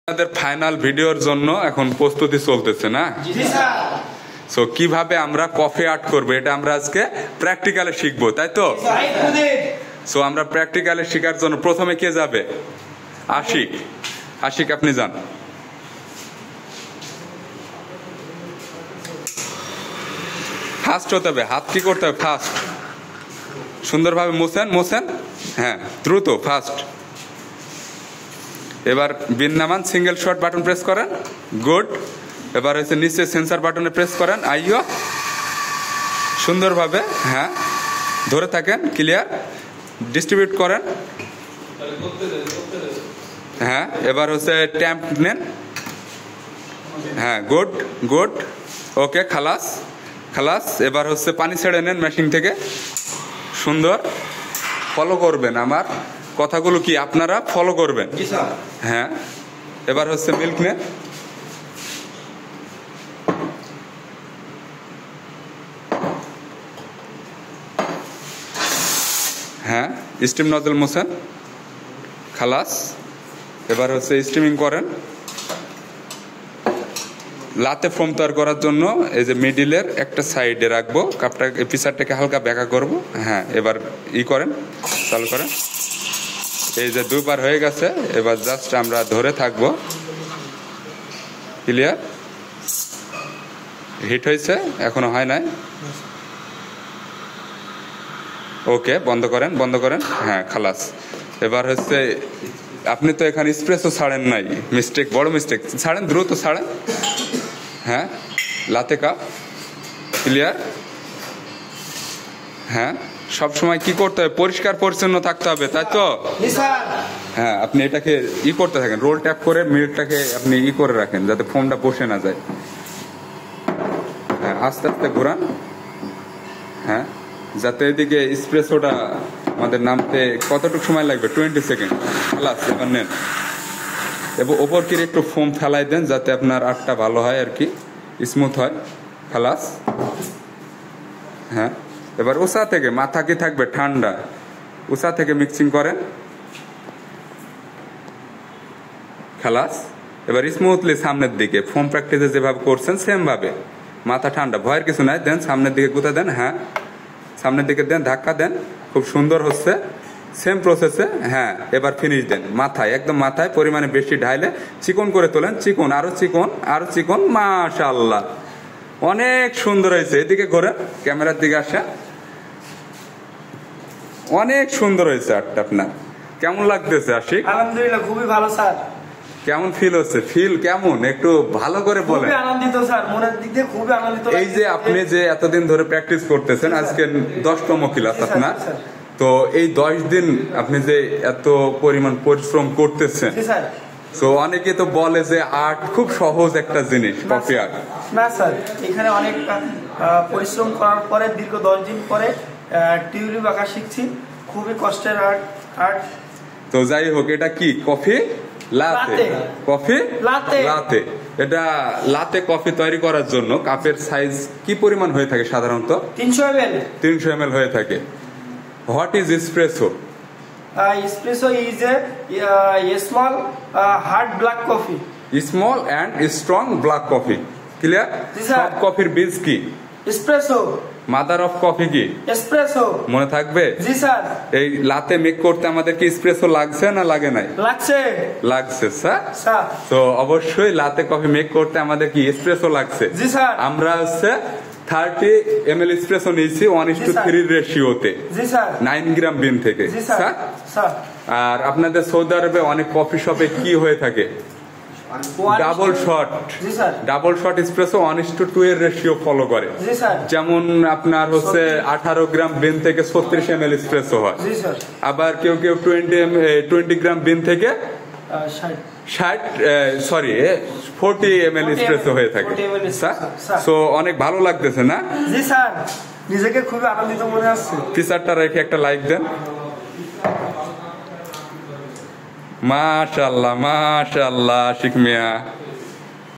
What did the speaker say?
আমাদের ফাইনাল ভিডিওর জন্য এখন প্রস্তুতি চলতেছে না? জি স্যার। সো কিভাবে আমরা কফি আর্ট করব এটা আমরা আজকে প্র্যাকটিক্যালে শিখবো, তাই তো? সো আমরা প্র্যাকটিক্যালে শেখার জন্য প্রথমে কে যাবে? আশিক। আশিক আপনি যান। ফাস্ট হতে হবে, হাত কি করতে হবে? ফাস্ট, সুন্দরভাবে মোছেন। হ্যাঁ, দ্রুত, ফাস্ট। এবার বিন নামান, সিঙ্গেল শট বাটন প্রেস করেন। গুড। এবার হচ্ছে নিচে সেন্সার বাটনে প্রেস করেন। আইও, সুন্দরভাবে, হ্যাঁ, ধরে থাকেন। ক্লিয়ার। ডিস্ট্রিবিউট করেন। হ্যাঁ, এবার হচ্ছে ট্যাম্প নেন। হ্যাঁ, গুড। ওকে, খালাস। এবার হচ্ছে পানি ছেড়ে নেন মেশিন থেকে। সুন্দর। ফলো করবেন, আমার কথাগুলো কি আপনারা ফলো করবেন? হ্যাঁ। এবার হচ্ছে মিল্ক নেন। হ্যাঁ, স্টিম নজল মোছেন। খালাস। এবার হচ্ছে স্টিমিং করেন। লাতে ফোম তৈরি করার জন্য এই যে মিডিলের একটা সাইডে রাখবো, কাপটা পিসারটাকে হালকা ব্যাকা করব। হ্যাঁ, এবার করেন, চালু করেন। এই যে দুবার হয়ে গেছে, এবার জাস্ট আমরা ধরে থাকবো। ক্লিয়ার। হিট হয়েছে, এখনো হয় নাই। ওকে, বন্ধ করেন। হ্যাঁ, খালাস। এবার হচ্ছে আপনি তো এখানে স্প্রেসও ছাড়েন নাই, মিস্টেক, বড় মিস্টেক। ছাড়েন, দ্রুত ছাড়েন। হ্যাঁ, লাতে কাপ। ক্লিয়ার। হ্যাঁ, সব সময় কি করতে হবে? পরিষ্কার পরিচ্ছন্ন থাকতে হবে, তাই তো? হ্যাঁ, আপনি এটাকে করতে থাকেন, রোল ট্যাপ করে মিল্কটাকে আপনি করে রাখেন যাতে ফোমটা বসে না যায়। হ্যাঁ, আস্তে আস্তে ঘোরান। হ্যাঁ, যাতে এদিকে স্প্রেসোটা আমাদের নামতে কতটুকু সময় লাগবে? 20 সেকেন্ড। খালাস। এবার নেন, এবং ওপর কিরে একটু ফোম ফেলাই দেন যাতে আপনার আর্টটা ভালো হয় আর কি, স্মুথ হয়। খালাস। হ্যাঁ, এবার উষা থেকে, মাথা কি থাকবে ঠান্ডা, উষা থেকে মিক্সিং করেন। খালাস। এবার স্মুথলি সামনের দিকে, ফোম প্র্যাকটিসে যেভাবে করছেন সেম ভাবে, মাথা ঠান্ডা, ভয়ের কিছু নাই। দেন সামনের দিকে গুঁতা দেন। হ্যাঁ, সামনের দিকে দেন, ধাক্কা দেন। খুব সুন্দর হচ্ছে, সেম প্রসেসে। হ্যাঁ, এবার ফিনিশ দেন মাথায়, একদম মাথায় পরিমাণে বেশি ঢাইলে চিকন করে তোলেন। চিকন, আরো চিকন। মাশাআল্লাহ, অনেক সুন্দর হয়েছে। এদিকে ঘোরেন, ক্যামেরার দিকে আসেন। অনেক সুন্দর হয়েছে আর্টটা আপনার। কেমন লাগতেছে আশিক? আলহামদুলিল্লাহ, খুবই ভালো স্যার। কেমন ফিল হচ্ছে? ফিল কেমন একটু ভালো করে বলেন। খুবই আনন্দিত স্যার, মনের দিক দিয়ে খুবই আনন্দিত। এই যে আপনি যে এতদিন ধরে প্র্যাকটিস করতেছেন, আজকে 10তম ক্লাস আপনার, তো এই 10 দিন আপনি যে এত পরিমাণ পরিশ্রম করতেছেন, তো অনেকে তো বলে যে আর্ট খুব সহজ একটা জিনিস, কফি আর্ট। না স্যার, এখানে অনেক পরিশ্রম করার পরে দীর্ঘ 10 দিন পরে টিউলিপ আঁকা শিখছি। খুবই কষ্টের আর্ট। তো যাই হোক, এটা কি কফি লাতে? কফি লাতে। এটা লাতে কফি তৈরি করার জন্য কাপের সাইজ কি পরিমাণ হয়ে থাকে সাধারণত? 300 ml হয়ে থাকে। What is espresso? Espresso is a small hard black coffee. Small and strong black coffee. Clear? সব কফির বীজ কি? Espresso. মাদার অফ কফি কি? Espresso. মনে থাকবে? জি স্যার। এই লাতে মেক করতে আমাদের কি এসপ্রেসো লাগছে না লাগে নাই? লাগছে স্যার। তো অবশ্যই লাতে কফি মেক করতে আমাদের কি এসপ্রেসো লাগছে? জি স্যার। আমরা হচ্ছে 30 ml এসপ্রেসো নিয়েছি 1:3 রেশিওতে। জি স্যার। 9 গ্রাম বিন থেকে। স্যার। আর আপনাদের সৌদি আরবে অনেক কফি শপে কি হয়ে থাকে? ডাবল শট এসপ্রেসো 1:2 এর রেশিও ফলো করে। যেমন আপনার হচ্ছে 18 গ্রাম বিন থেকে 36 ml এসপ্রেসো হয়। আবার কেউ 20 গ্রাম বিন থেকে 40 ml এসপ্রেসো হয়ে থাকে। সো অনেক ভালো লাগতেছে না? জি স্যার, নিজেকে খুবই আনন্দিত মনে হচ্ছে। ফিচারটা রেখে একটা লাইক দেন। মাশাআল্লাহ, আশিক মিয়া।